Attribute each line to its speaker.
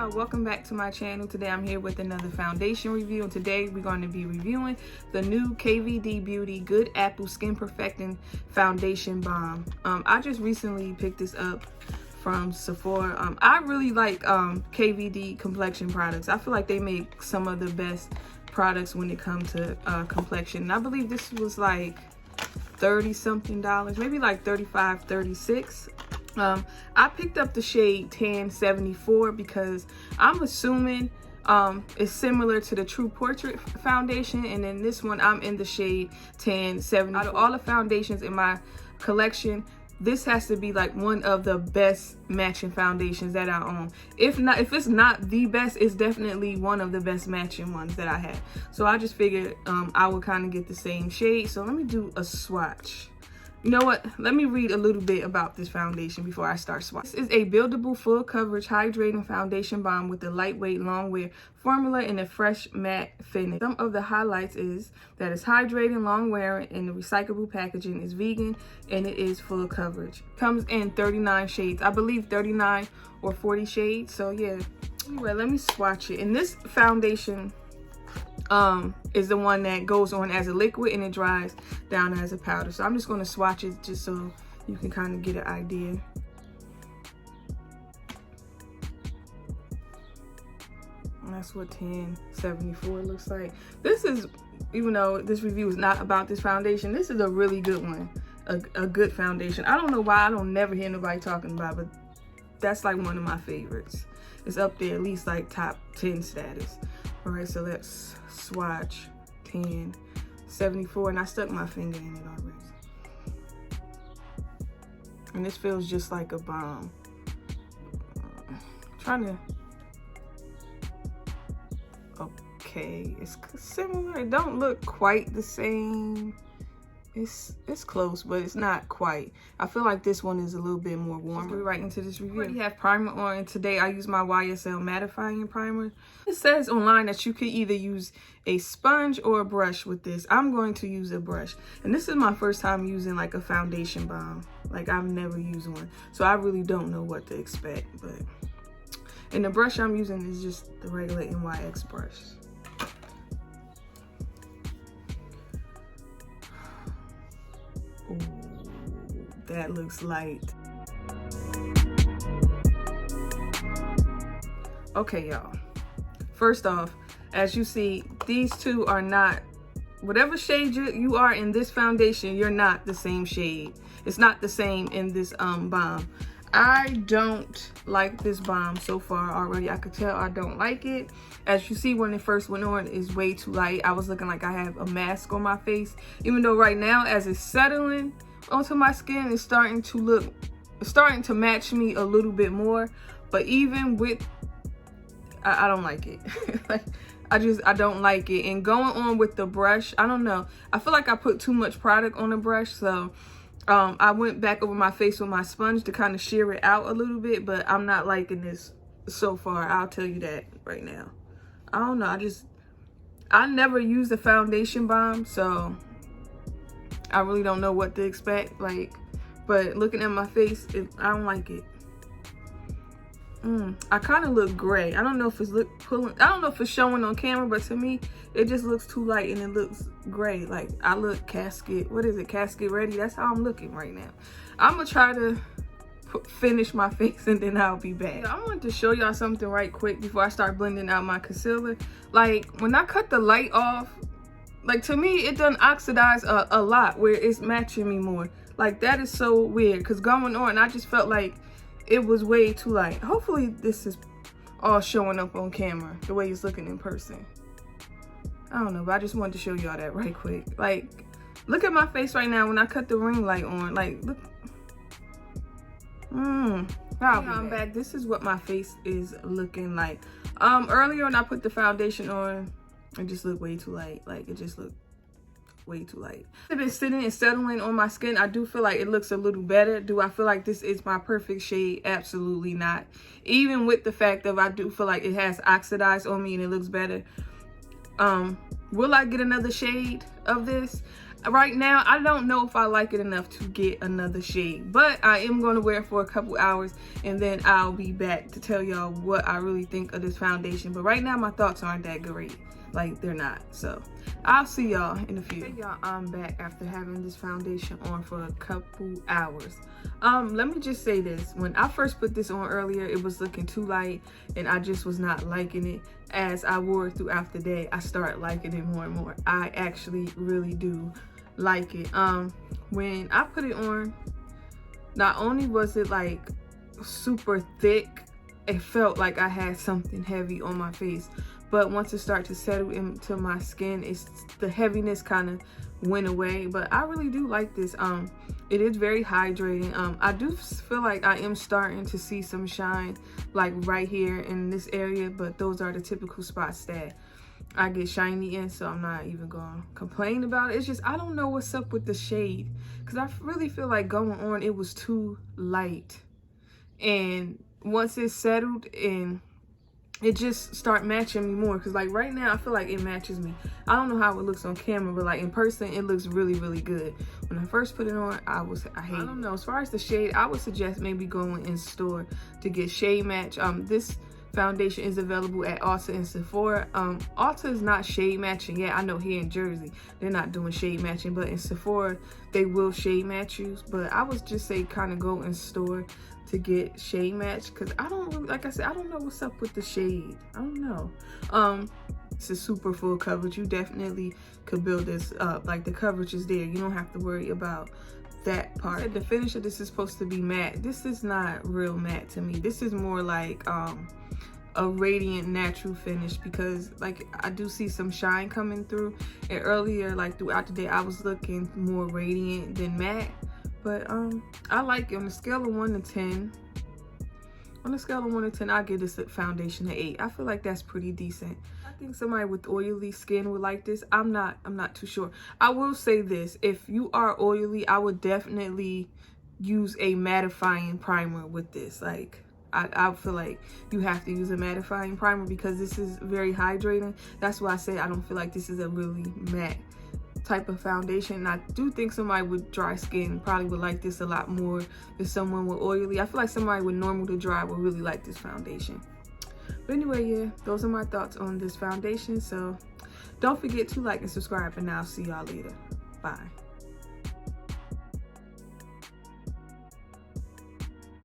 Speaker 1: y'all, welcome back to my channel. Today I'm here with another foundation review, and today we're going to be reviewing the new KVD Beauty Good Apple Skin Perfecting Foundation Balm. I just recently picked this up from Sephora. I really like KVD complexion products. I feel like they make some of the best products when it comes to complexion. And I believe this was like $30 something, maybe like $35, $36. I picked up the shade Tan 74 because I'm assuming it's similar to the True Portrait foundation, and then this one I'm in the shade Tan 74. Out of all the foundations in my collection, this has to be like one of the best matching foundations that I own. If it's not the best, it's definitely one of the best matching ones that I have. So I just figured I would kind of get the same shade. So let me do a swatch. You know what? Let me read a little bit about this foundation before I start swatching. This is a buildable, full coverage, hydrating foundation balm with a lightweight, long wear formula and a fresh matte finish. Some of the highlights is that it's hydrating, long wearing, and the recyclable packaging is vegan, and it is full coverage. Comes in 39 shades. I believe 39 or 40 shades. So yeah. Anyway, let me swatch it. And this foundation is the one that goes on as a liquid and it dries down as a powder. So I'm just going to swatch it just so you can kind of get an idea. And that's what 1074 looks like. This is, even though this review is not about this foundation, this is a really good one, a good foundation. I don't know why I don't never hear nobody talking about it, but that's like one of my favorites. It's up there, at least like top 10 status. All right, so let's swatch 1074, and I stuck my finger in it already. And this feels just like a balm. Okay, it's similar. It don't look quite the same. It's close, but it's not quite. I feel like this one is a little bit more warm. We're right into this review. I already have primer on, and today I use my Ysl mattifying primer. It says online that you could either use a sponge or a brush with this. I'm going to use a brush, and this is my first time using like a foundation balm. Like, I've never used one, so I really don't know what to expect. And the brush I'm using is just the regular NYX brush. Ooh, that looks light. Okay, y'all. First off, as you see, these two are not, whatever shade you are in this foundation, you're not the same shade. It's not the same in this balm. I don't like this balm so far already. I could tell I don't like it. As you see, when it first went on, it's way too light. I was looking like I have a mask on my face. Even though right now, as it's settling onto my skin, it's starting to match me a little bit more. But even with, I don't like it. Like, I don't like it. And going on with the brush, I don't know. I feel like I put too much product on the brush, so I went back over my face with my sponge to kind of shear it out a little bit, but I'm not liking this so far. I'll tell you that right now. I don't know. I never used a foundation balm, so I really don't know what to expect. Like, but looking at my face, I don't like it. I kind of look gray. I don't know if it's I don't know if it's showing on camera, but to me, it just looks too light and it looks gray. Like, I look casket ready. That's how I'm looking right now. I'm gonna try to finish my face and then I'll be back. I wanted to show y'all something right quick before I start blending out my concealer. Like, when I cut the light off, like, to me, it doesn't oxidize a lot where it's matching me more. Like, that is so weird, because going on, I just felt like it was way too light. Hopefully this is all showing up on camera the way it's looking in person. I don't know, but I just wanted to show y'all that right quick. Like, look at my face right now when I cut the ring light on. Like, look. I'm back. This is what my face is looking like. Earlier when I put the foundation on, it just looked way too light. Like, it just looked way too light. It's been sitting and settling on my skin. I do feel like it looks a little better. Do I feel like this is my perfect shade? Absolutely not. Even with the fact that I do feel like it has oxidized on me and it looks better. Will I get another shade of this? right now I don't know if I like it enough to get another shade, but I am going to wear it for a couple hours and then I'll be back to tell y'all what I really think of this foundation. But right now my thoughts aren't that great, like they're not. So I'll see y'all in a few. Hey y'all, I'm back after having this foundation on for a couple hours. Let me just say this, when I first put this on earlier, it was looking too light and I just was not liking it. As I wore it throughout the day, I started liking it more and more. I actually really do like it. When I put it on, not only was it like super thick, it felt like I had something heavy on my face, but once it started to settle into my skin, the heaviness kind of went away. But I really do like this. It is very hydrating. I do feel like I am starting to see some shine like right here in this area, but those are the typical spots that I get shiny in, so I'm not even gonna complain about it. It's just I don't know what's up with the shade, because I really feel like going on it was too light, and once it settled and it just start matching me more, because like right now I feel like it matches me. I don't know how it looks on camera, but like in person it looks really, really good. When I first put it on, I hate it. I don't know, as far as the shade, I would suggest maybe going in store to get shade match. This foundation is available at Ulta and Sephora. Ulta is not shade matching yet. I know here in Jersey they're not doing shade matching, but in Sephora they will shade match you. But I would just say kind of go in store to get shade match, because I don't really, like I said, I don't know what's up with the shade. I don't know. It's a super full coverage. You definitely could build this up. Like the coverage is there. You don't have to worry about that part. The finish of this is supposed to be matte. This is not real matte to me. This is more like a radiant natural finish, because like I do see some shine coming through, and earlier like throughout the day I was looking more radiant than matte. But I like it. On a scale of 1 to 10, I give this foundation an 8. I feel like that's pretty decent. I think somebody with oily skin would like this. I'm not too sure. I will say this, if you are oily, I would definitely use a mattifying primer with this. Like I feel like you have to use a mattifying primer, because this is very hydrating. That's why I say I don't feel like this is a really matte type of foundation. And I do think somebody with dry skin probably would like this a lot more than someone with oily. I feel like somebody with normal to dry would really like this foundation. But anyway, yeah, those are my thoughts on this foundation. So don't forget to like and subscribe, and I'll see y'all later. Bye.